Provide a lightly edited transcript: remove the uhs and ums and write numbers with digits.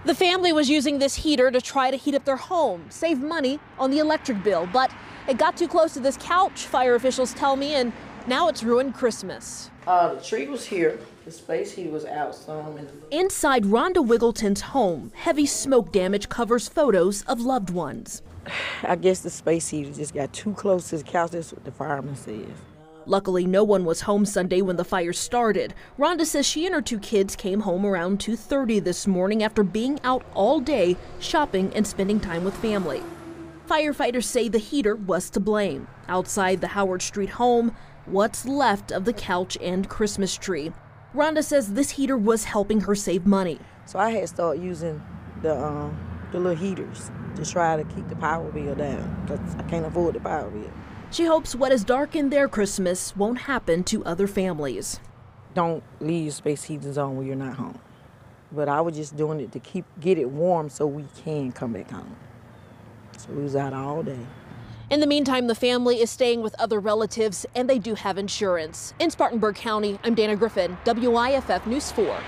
The family was using this heater to try to heat up their home, save money on the electric bill, but it got too close to this couch, fire officials tell me, and now it's ruined Christmas. The tree was here, the space heater was out some. Inside Rhonda Wiggleton's home, heavy smoke damage covers photos of loved ones. I guess the space heater just got too close to the couch, that's what the fireman says. Luckily, no one was home Sunday when the fire started. Rhonda says she and her two kids came home around 2:30 this morning after being out all day shopping and spending time with family. Firefighters say the heater was to blame. Outside the Howard Street home, what's left of the couch and Christmas tree. Rhonda says this heater was helping her save money. So I had started using the little heaters to try to keep the power bill down because I can't afford the power bill. She hopes what has darkened their Christmas won't happen to other families. Don't leave your space heaters on when you're not home. But I was just doing it to get it warm so we can come back home. So we was out all day. In the meantime, the family is staying with other relatives and they do have insurance. In Spartanburg County, I'm Dana Griffin, WIFF News 4.